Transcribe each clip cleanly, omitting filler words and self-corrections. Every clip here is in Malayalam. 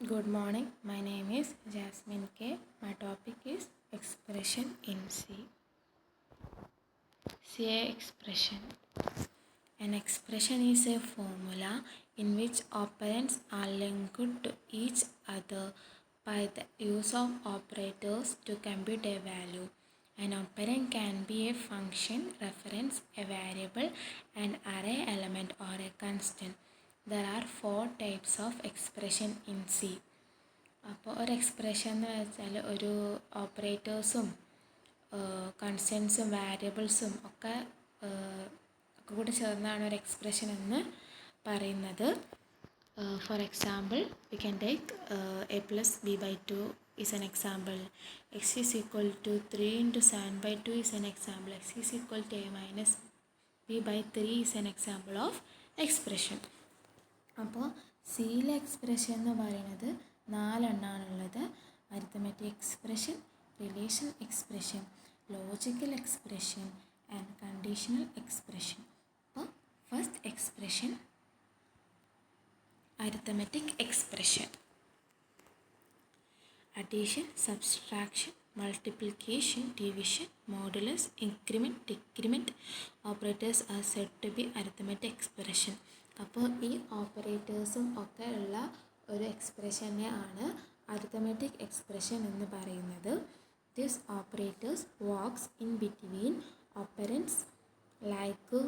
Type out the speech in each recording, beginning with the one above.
Good morning. My name is Jasmine K. My topic is expression in C. CA expression. An expression is a formula in which operands are linked to each other by the use of operators to compute a value. An operand can be a function, reference, a variable, an array element, or a constant. There are 4 types of expression in C. അപ്പോൾ ഒരു എക്സ്പ്രഷൻ എന്ന് വെച്ചാൽ ഒരു ഓപ്പറേറ്റേഴ്സും കൺസ്റ്റൻസും വാരിയബിൾസും ഒക്കെ കൂടി ചേർന്നാണ് ഒരു എക്സ്പ്രഷൻ എന്ന് പറയുന്നത്. For example we can take a plus b by 2 is an example. X is equal to 3 into 7 by 2 is an example. X is equal to a minus b by 3 is an example of expression. അപ്പോൾ സിയിലെ എക്സ്പ്രഷൻ എന്ന് പറയുന്നത് 4 എണ്ണമാണുള്ളത്. Arithmetic expression, relation expression, logical expression and conditional expression. അപ്പോൾ first expression arithmetic expression. Addition, subtraction, multiplication, division, modulus, increment, decrement operators are said to be arithmetic expression. അപ്പോൾ ഈ ഓപ്പറേറ്റേഴ്സും ഒക്കെ ഉള്ള ഒരു എക്സ്പ്രഷനെ ആണ് അരിത്തമെറ്റിക് എക്സ്പ്രഷൻ എന്ന് പറയുന്നത്. This operators works in between operands like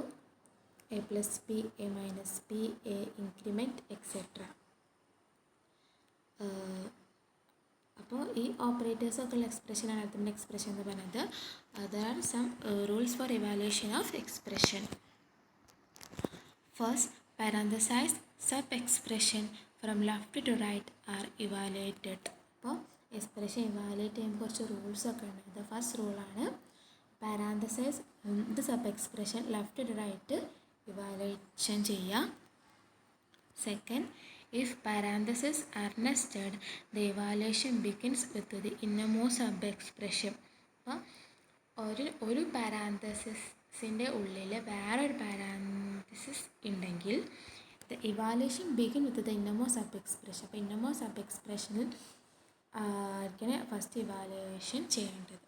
A plus B, A minus B, A increment etcetera. അപ്പോൾ ഈ ഓപ്പറേറ്റേഴ്സൊക്കെ ഉള്ള എക്സ്പ്രഷനാണ് അരിത്തമെറ്റിക് എക്സ്പ്രഷൻ എന്ന് പറയുന്നത്. There are some rules for evaluation of expression. First, parenthesized sub-expression from left to right are evaluated. അപ്പോൾ എക്സ്പ്രഷൻ ഇവാലുവേറ്റ് ചെയ്യുമ്പോൾ കുറച്ച് റൂൾസൊക്കെ ഉണ്ട്. ദ ഫസ്റ്റ് റൂളാണ് parenthesise the sub expression left to right evaluation ചെയ്യുക. Second, if parenthesis are nested the evaluation begins with the innermost sub expression. അപ്പോൾ ഒരു പാരാന്തസിൻ്റെ ഉള്ളിൽ വേറൊരു പാരാന്തസിസ് ഉണ്ടെങ്കിൽ the evaluation begin with the innermost sub expression. അപ്പോൾ ഇന്നർമോസ്റ്റ് സബ് എക്സ്പ്രഷനിൽ ആയിരിക്കണം ഫസ്റ്റ് ഇവാലുവേഷൻ ചെയ്യേണ്ടത്.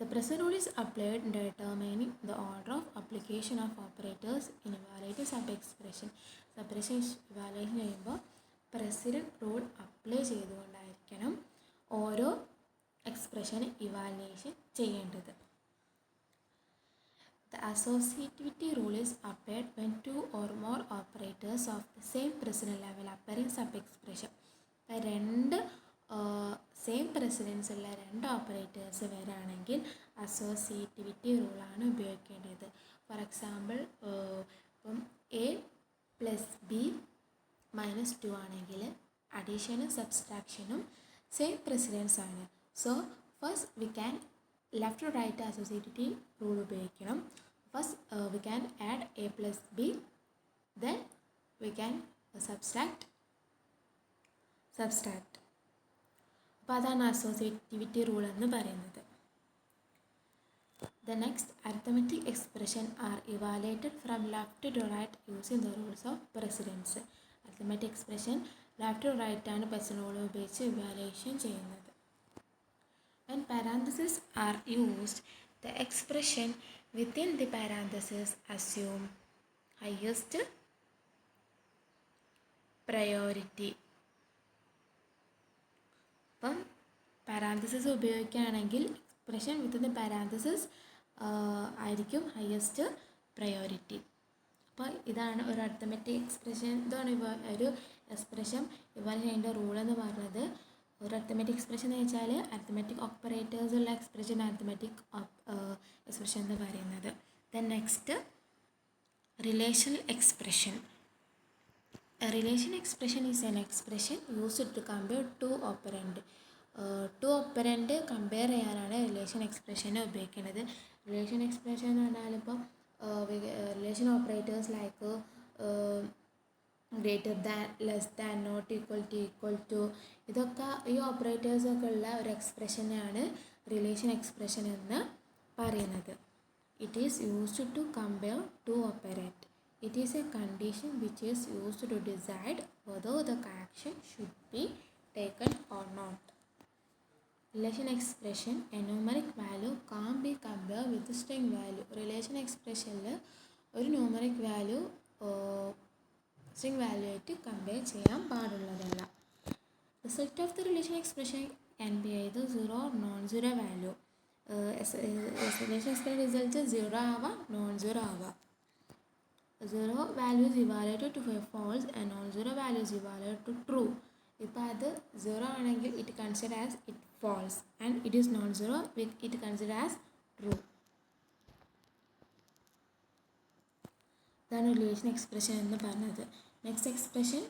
The present rule is applied in determining the order of application of operators in evaluating sub-expression. Sub-expression evaluation ചെയ്യുമ്പോൾ പ്രസിഡന്റ് റൂൾ അപ്ലൈ ചെയ്തുകൊണ്ടായിരിക്കണം ഓരോ എക്സ്പ്രഷൻ ഇവാലുവേഷൻ ചെയ്യേണ്ടത്. The associativity rule is applied when two or more operators of the same precedence level appear in sub-expression. രണ്ട് സെയിം പ്രസിഡൻസ് ഉള്ള രണ്ട് ഓപ്പറേറ്റേഴ്സ് വരാണെങ്കിൽ അസോസിയേറ്റിവിറ്റി റൂളാണ് ഉപയോഗിക്കേണ്ടത്. ഫോർ എക്സാമ്പിൾ ഇപ്പം എ പ്ലസ് ബി മൈനസ് 2 ആണെങ്കിൽ അഡീഷനും സബ്സ്ട്രാക്ഷനും സെയിം പ്രസിഡൻസ് ആണ്. So first we can left to right associativity rule ഉപയോഗിക്കണം. First we can add A plus B, then we can subtract. അപ്പോൾ അതാണ് അസോസിയേറ്റിവിറ്റി റൂൾ എന്ന് പറയുന്നത്. The next, arithmetic expression are evaluated from left to right using the rules of precedence. Arithmetic expression left to right ആണ് പ്രസിഡന്റ് റൂൾ ഉപയോഗിച്ച് ഇവാലുവേഷൻ ചെയ്യുന്നത്. When parentheses are used, the expression within the parentheses assume highest priority. അപ്പം പാരാന്തസിസ് ഉപയോഗിക്കുകയാണെങ്കിൽ എക്സ്പ്രഷൻ വിത്ത് ദി പാരാന്തസിസ് ആയിരിക്കും ഹയസ്റ്റ് പ്രയോറിറ്റി. അപ്പോൾ ഇതാണ് ഒരു അരിത്തമെറ്റിക് എക്സ്പ്രഷൻ. ഇതാണ് ഒരു എക്സ്പ്രഷൻ ഇവാലുവേറ്റ് ചെയ്യേണ്ട റൂൾ എന്ന് പറയുന്നത്. ഒരു അരിത്തമെറ്റിക് എക്സ്പ്രഷൻ എന്ന് വെച്ചാൽ അരിത്തമെറ്റിക് ഓപ്പറേറ്റേഴ്സ് ഉള്ള എക്സ്പ്രഷൻ അരിത്തമെറ്റിക് എക്സ്പ്രഷൻ എന്ന് പറയുന്നത്. Then next, relational expression. A relation expression is an expression used to compare two operand. Two operand compare ചെയ്യാനാണ് റിലേഷൻ എക്സ്പ്രഷൻ ഉപയോഗിക്കുന്നത്. റിലേഷൻ എക്സ്പ്രഷൻ എന്ന് പറഞ്ഞാൽ ഇപ്പോൾ relation operators like greater than, less than, not equal to ഇതൊക്കെ ഈ ഓപ്പറേറ്റേഴ്സൊക്കെ ഉള്ള ഒരു എക്സ്പ്രഷനെയാണ് റിലേഷൻ എക്സ്പ്രഷൻ എന്ന് പറയുന്നത്. It is used to compare two operand. It is a condition which is used to decide whether the action should be taken or not. Relation expression, a numeric value can't be compared with the string value. Relation expression ഒരു numeric value string value ആയിട്ട് കമ്പയർ ചെയ്യാൻ പാടുള്ളതല്ല. Result of the relation expression can be either 0 or non-zero value. Relation expression result 0 ആവാം non-zero ആവാം. 0 value is evaluated to false and non-zero value is evaluated to true. ഇപ്പോൾ അത് 0 ആണെങ്കിൽ it considered as it false and it is non-zero it considered as true. ഇതാണ് റിലേഷൻ എക്സ്പ്രഷൻ എന്ന് പറഞ്ഞത്. Next expression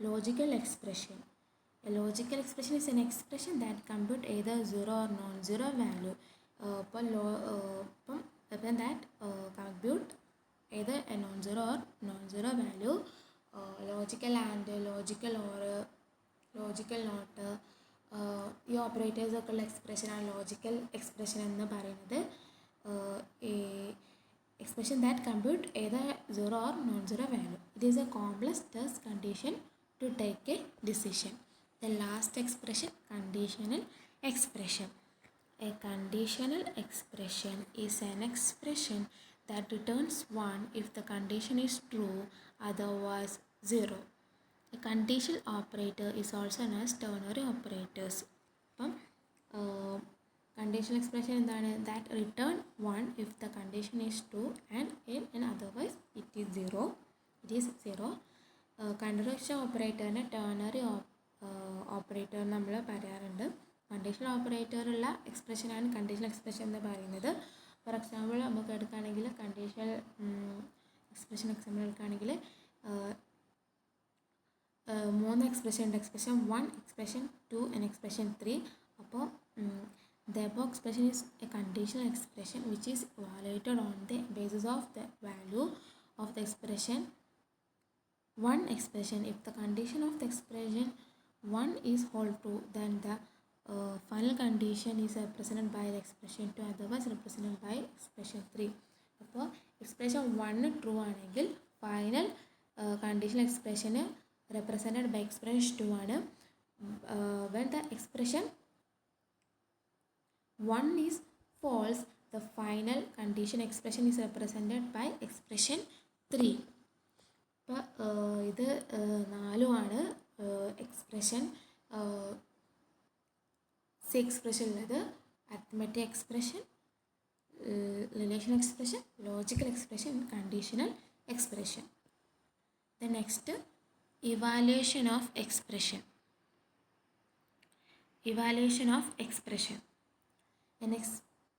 logical expression. A logical expression is an expression that compute either 0 or non-zero value. That compute either a non-zero or non-zero value. Logical and logical or logical not ഈ ഓപ്പറേറ്റേഴ്സ് ഒക്കെ ഉള്ള എക്സ്പ്രഷനാണ് ലോജിക്കൽ എക്സ്പ്രഷൻ എന്ന് പറയുന്നത്. Expression that compute either 0 or non-zero value. It is a complex test condition to take a decision. The last expression, conditional expression. A conditional expression is an expression that returns 1 if the condition is true, otherwise 0. A conditional operator is also known as ternary operators. Conditional expression എന്താണ്? That return 1 if the condition is true and otherwise it is 0. Conditional operatorനെ ternary operator നമ്മൾ പറയാറുണ്ട്. കണ്ടീഷണൽ ഓപ്പറേറ്ററുള്ള എക്സ്പ്രഷനാണ് കണ്ടീഷണൽ എക്സ്പ്രഷൻ എന്ന് പറയുന്നത്. ഫോർ എക്സാമ്പിൾ നമുക്ക് എടുക്കുകയാണെങ്കിൽ കണ്ടീഷണൽ എക്സ്പ്രഷൻ എക്സാമ്പിൾ എടുക്കുകയാണെങ്കിൽ 3 എക്സ്പ്രഷൻ ഉണ്ട്. Expression 1, expression 2 and expression 3. അപ്പോൾ the above expression is a conditional expression which is evaluated on the basis of the value of the expression 1 expression. If the condition of the expression 1 is whole true, then the final condition is represented by the expression 2, otherwise represented by expression 3. അപ്പോൾ എക്സ്പ്രഷൻ 1 ട്രൂ ആണെങ്കിൽ final conditional expression represented by expression 2 ആണ്. When the expression 1 is false, the final condition expression is represented by expression 3. അപ്പോൾ ഇത് 4 ആണ് എക്സ്പ്രഷൻ. എക്സ്പ്രഷൻ ഉള്ളത് arithmetic expression, relation expression, logical expression, conditional expression. The next evaluation of expression. Evaluation of expression. An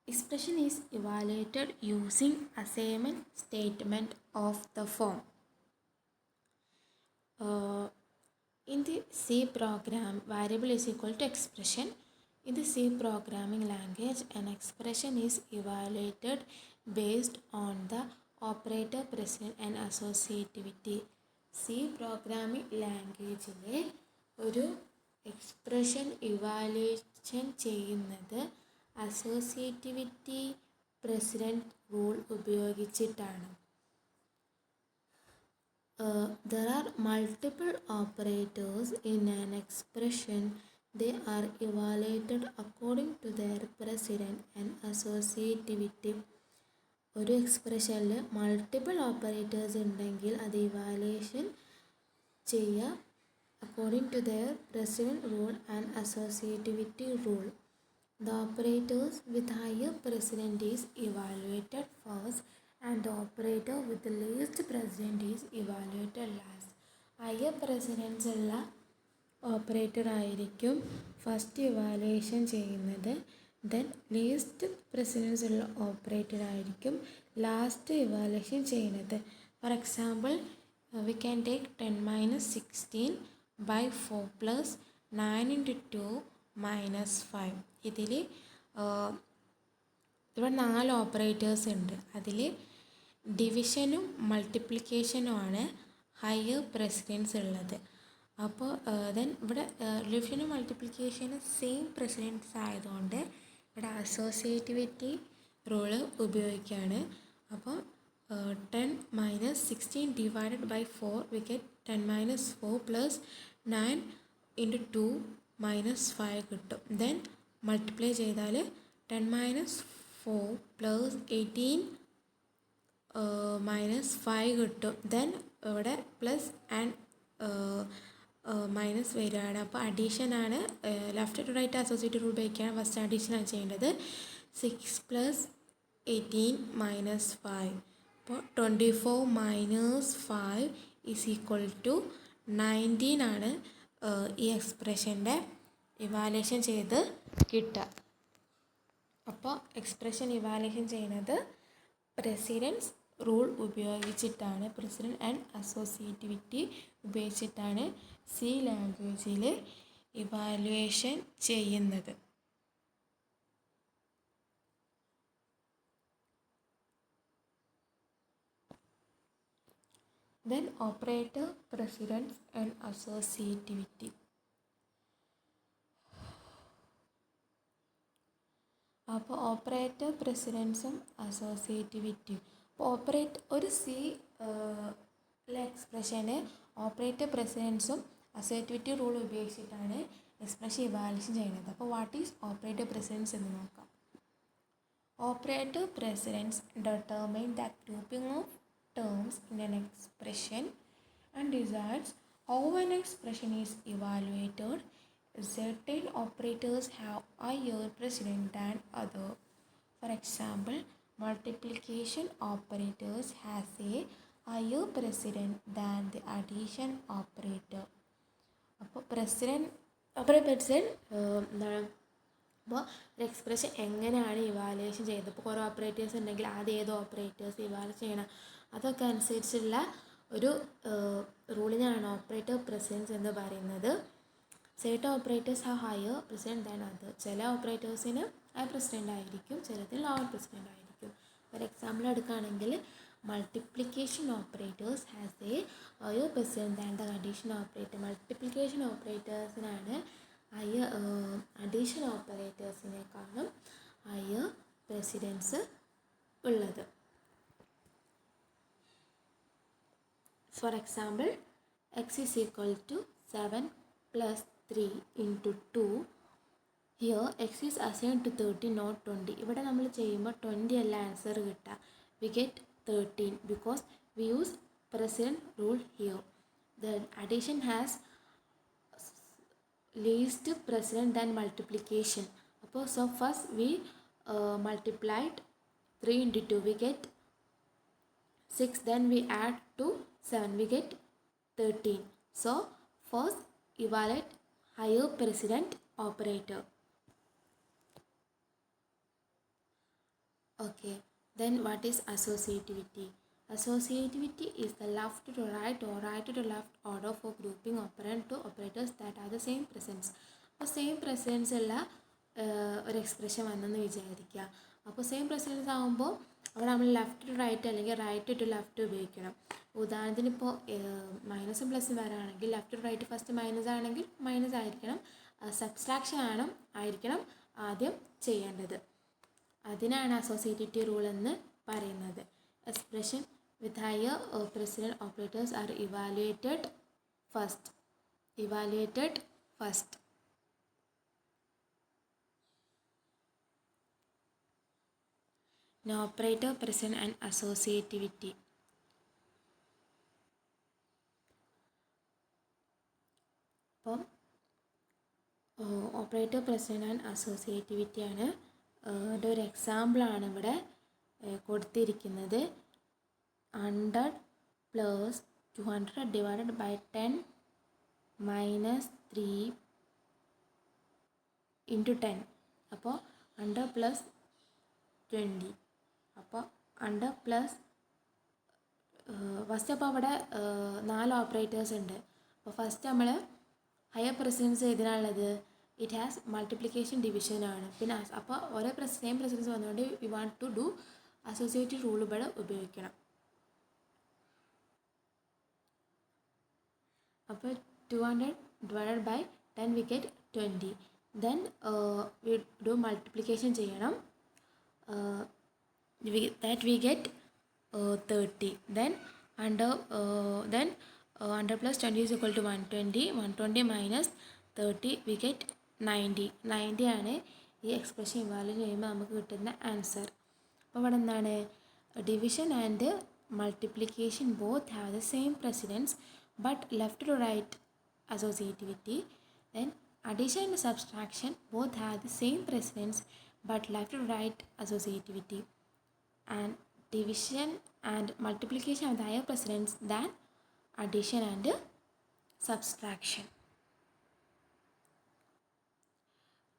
expression is evaluated using assignment statement of the form. In the C program, variable is equal to expression. In the C programming language, an expression is evaluated based on the operator precedent and associativity. C programming ലാംഗ്വേജിലെ ഒരു എക്സ്പ്രഷൻ ഇവാലുവേഷൻ ചെയ്യുന്നത് അസോസിയേറ്റിവിറ്റി പ്രസിഡൻറ്റ് റൂൾ ഉപയോഗിച്ചിട്ടാണ്. There are multiple operators in an expression. They are evaluated according to their precedent and associativity. ഒരു എക്സ്പ്രഷനിൽ മൾട്ടിപ്പിൾ ഓപ്പറേറ്റേഴ്സ് ഉണ്ടെങ്കിൽ അത് ഇവാലുവേഷൻ ചെയ്യുക according to their precedent rule and associativity rule. The operators with higher precedent is evaluated first and the operator with the least precedent is evaluated last. Higher precedence ഉള്ള ഓപ്പറേറ്റർ ആയിരിക്കും ഫസ്റ്റ് ഇവാലുവേഷൻ ചെയ്യുന്നത്. ദെൻ ലീസ്റ്റ് പ്രസിഡൻസ് ഉള്ള ഓപ്പറേറ്റർ ആയിരിക്കും ലാസ്റ്റ് ഇവാലുവേഷൻ ചെയ്യുന്നത്. For example we can take 10 - 16 by 4 plus 9 × 2 - 5. ഇതിൽ ഇവിടെ 4 ഓപ്പറേറ്റേഴ്സ് ഉണ്ട്. അതിൽ ഡിവിഷനും മൾട്ടിപ്ലിക്കേഷനുമാണ് ഹയർ പ്രസിഡൻസ് ഉള്ളത്. അപ്പോൾ ദെൻ ഇവിടെ ഡിവിഷനും മൾട്ടിപ്ലിക്കേഷനും സെയിം പ്രസിഡൻസ് ആയതുകൊണ്ട് ഇവിടെ അസോസിയേറ്റിവിറ്റി റൂള് ഉപയോഗിക്കുകയാണ്. അപ്പോൾ 10 minus 16 divided by 4, we get 10 minus 4 plus 9 into 2 minus 5 കിട്ടും. ദെൻ മൾട്ടിപ്ലൈ ചെയ്താൽ 10 minus 4 plus 18 minus 5 കിട്ടും. ദെൻ ഇവിടെ പ്ലസ് ആൻഡ് മൈനസ് വരികയാണ്. അപ്പോൾ അഡീഷനാണ്. Left to right associated rule ഉപയോഗിക്കുകയാണ്. ഫസ്റ്റ് അഡീഷനാണ് ചെയ്യേണ്ടത്. 6 പ്ലസ് 18 മൈനസ് 5. അപ്പോൾ 24 മൈനസ് 5 ഈസ് ഈക്വൽ ടു 19 ആണ് ഈ എക്സ്പ്രഷൻ്റെ ഇവാലുവേഷൻ ചെയ്ത് കിട്ടുക. അപ്പോൾ എക്സ്പ്രഷൻ ഇവാലുവേഷൻ ചെയ്യുന്നത് പ്രസിഡൻസ് റൂൾ ഉപയോഗിച്ചിട്ടാണ്. പ്രസിഡൻറ്റ് ആൻഡ് അസോസിയേറ്റിവിറ്റി ഉപയോഗിച്ചിട്ടാണ് സി ലാംഗ്വേജിൽ ഇവാലുവേഷൻ ചെയ്യുന്നത്. Then operator, precedence and associativity. അപ്പോൾ ഓപ്പറേറ്റർ പ്രസിഡൻസും അസോസിയേറ്റിവിറ്റിയും. അപ്പോൾ ഒരു സി എക്സ്പ്രഷന് ഓപ്പറേറ്റർ പ്രസിഡൻസും അസോസിയേറ്റിവിറ്റി റൂൾ ഉപയോഗിച്ചിട്ടാണ് എക്സ്പ്രഷൻ ഇവാലുവേഷൻ ചെയ്യുന്നത്. അപ്പോൾ വാട്ട് ഈസ് ഓപ്പറേറ്റർ പ്രസിഡൻസ് എന്ന് നോക്കാം. Operator precedence determine the grouping of terms in an expression and decides how an expression is evaluated. Certain operators have higher precedence than others. For example, multiplication operators has a higher precedence than the addition operator. അപ്പോൾ പ്രസിഡൻറ്റ് എന്താണ്, അപ്പോൾ ഒരു എക്സ്പ്രഷൻ എങ്ങനെയാണ് ഇവാലുവേഷൻ ചെയ്യുന്നത്. ഇപ്പോൾ കുറേ ഓപ്പറേറ്റേഴ്സ് ഉണ്ടെങ്കിൽ ആദ്യം ഏത് ഓപ്പറേറ്റേഴ്സ് ഇവാലുവേറ്റ് ചെയ്യണം, അതൊക്കെ അനുസരിച്ചുള്ള ഒരു റൂളിനാണ് ഓപ്പറേറ്റർ പ്രസിഡൻസ് എന്ന് പറയുന്നത്. certain operators have higher precedence than others. ചില ഓപ്പറേറ്റേഴ്സിന് ഹൈ പ്രസിഡൻ്റ് ആയിരിക്കും, ചിലതിൽ ലോവർ പ്രസിഡൻ്റ് ആയിരിക്കും. ഫോർ എക്സാമ്പിൾ എടുക്കുകയാണെങ്കിൽ multiplication operators has a higher precedence than the addition operator. Multiplication ഓപ്പറേറ്റേഴ്സിനാണ് ഹയർ അഡീഷൻ ഓപ്പറേറ്റേഴ്സിനേക്കാളും ഹയർ പ്രസിഡൻസ് ഉള്ളത്. For example x is equal to 7 plus 3 into 2. Here x is assigned to 30 not 20. ഇവിടെ നമ്മൾ ചെയ്യുമ്പോൾ 20 അല്ല ആൻസർ കിട്ടുക. We get 13 because we use precedent rule here. The addition has least precedent than multiplication. അപ്പോൾ so first we multiplied 3 into 2, we get 6. Then we add to 7, we get 13. So first evaluate higher precedent operator. Okay, then what is associativity? Associativity is the left to right or right to left order for grouping operand to operators that are the same presence. അപ്പോൾ സെയിം പ്രസൻസ് ഉള്ള ഒരു എക്സ്പ്രഷൻ വന്നെന്ന് വിചാരിക്കുക. അപ്പോൾ സെയിം പ്രസൻസ് ആകുമ്പോൾ അവിടെ നമ്മൾ ലെഫ്റ്റ് ടു റൈറ്റ് അല്ലെങ്കിൽ റൈറ്റ് ടു ലെഫ്റ്റ് ഉപയോഗിക്കണം. ഉദാഹരണത്തിന് ഇപ്പോൾ മൈനസും പ്ലസും വരാണെങ്കിൽ left to right first minus ആണെങ്കിൽ മൈനസ് ആയിരിക്കണം, സബ്സ്ട്രാക്ഷൻ ആയിരിക്കണം ആദ്യം ചെയ്യേണ്ടത്. അതിനാണ് അസോസിയേറ്റിവിറ്റി റൂൾ എന്ന് പറയുന്നത്. Expression with higher president operators are evaluated first. Now operator, precedent and associativity. അപ്പം ഓപ്പറേറ്റർ പ്രസിഡന്റ് ആൻഡ് അസോസിയേറ്റിവിറ്റി ആണ് ഒരു എക്സാമ്പിളാണ് ഇവിടെ കൊടുത്തിരിക്കുന്നത്. 100 plus 200 divided by 10 minus 3 into 10. അപ്പോൾ 100 plus 20. അപ്പോൾ 100 പ്ലസ് ഫസ്റ്റ് അപ്പോൾ അവിടെ 4 ഓപ്പറേറ്റേഴ്സ് ഉണ്ട്. അപ്പോൾ ഫസ്റ്റ് നമ്മൾ ഹയർ പ്രസിഡൻസ് ഏതിനാണുള്ളത്? ഇറ്റ് ഹാസ് മൾട്ടിപ്ലിക്കേഷൻ ഡിവിഷൻ ആണ്. പിന്നെ അപ്പോൾ ഓരോ സെയിം പ്രസിഡൻസ് വന്നുകൊണ്ട് we want to do associative rule ഇവിടെ ഉപയോഗിക്കണം. അപ്പോൾ 200 divided by 10 we get 20. Then we do multiplication ചെയ്യണം. That we get 30. Then 100 plus 20 is equal to 120. 120 minus 30 we get 90. 90 ആണ് ഈ എക്സ്പ്രഷൻ ഇവാലുവേറ്റ് ചെയ്യുമ്പോൾ നമുക്ക് കിട്ടുന്ന ആൻസർ. അപ്പോൾ ഇവിടെ എന്താണ്, division and multiplication both have the same precedence but left to right associativity. Then addition and subtraction both have the same precedence but left to right associativity. And division and multiplication have the higher precedence than addition and subtraction.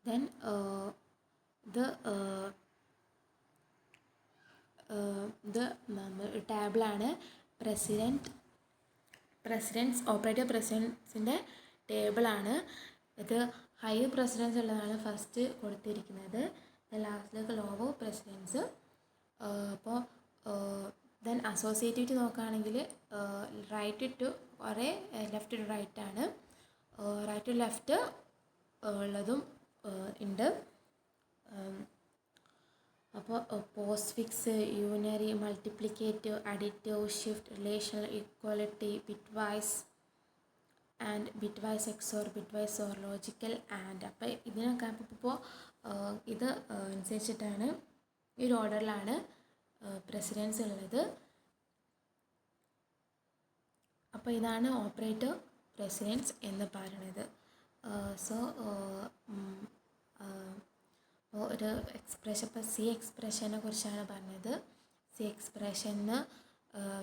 Then the table ആണ് പ്രസിഡൻസ് ഓപ്പറേറ്റർ പ്രസിഡൻസിൻ്റെ ടേബിളാണ് ഇത്. ഹയർ പ്രസിഡൻസ് ഉള്ളതാണ് ഫസ്റ്റ് കൊടുത്തിരിക്കുന്നത്, ലാസ്റ്റിലേക്ക് ലോവർ പ്രസിഡൻസ്. അപ്പോൾ ദെൻ അസോസിയേറ്റിവിറ്റി നോക്കുകയാണെങ്കിൽ റൈറ്റ് ടു കുറേ ലെഫ്റ്റ് ടു റൈറ്റ് ആണ്, റൈറ്റ് ടു ലെഫ്റ്റ് ഉള്ളതും ഉണ്ട്. അപ്പോൾ postfix, unary, multiplicative, additive, shift, relational, equality, bitwise and bitwise XOR, bitwise or, logical and. അപ്പോൾ ഇതിനൊക്കെ ഇപ്പോൾ ഇത് അനുസരിച്ചിട്ടാണ് ഈ ഒരു ഓർഡറിലാണ് പ്രസിഡൻസ് ഉള്ളത്. അപ്പോൾ ഇതാണ് ഓപ്പറേറ്റർ പ്രസിഡൻസ് എന്ന് പറയുന്നത്. സോ ഒരു എക്സ്പ്രഷൻ, ഇപ്പോൾ സി എക്സ്പ്രഷനെ കുറിച്ചാണ് പറഞ്ഞത്. സി എക്സ്പ്രഷന്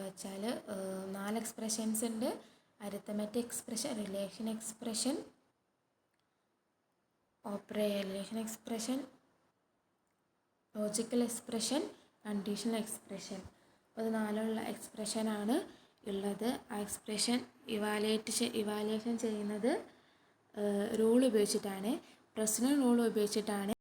വെച്ചാൽ 4 എക്സ്പ്രഷൻസ് ഉണ്ട്. Arithmetic expression, relation expression, relation expression, logical expression, conditional expression. അപ്പോൾ ഇത് 4 എക്സ്പ്രഷനാണ് ഉള്ളത്. ആ എക്സ്പ്രഷൻ ഇവാലുവേഷൻ ചെയ്യുന്നത് റൂൾ ഉപയോഗിച്ചിട്ടാണ്, പ്രസിഡന്റ് റൂൾ ഉപയോഗിച്ചിട്ടാണ്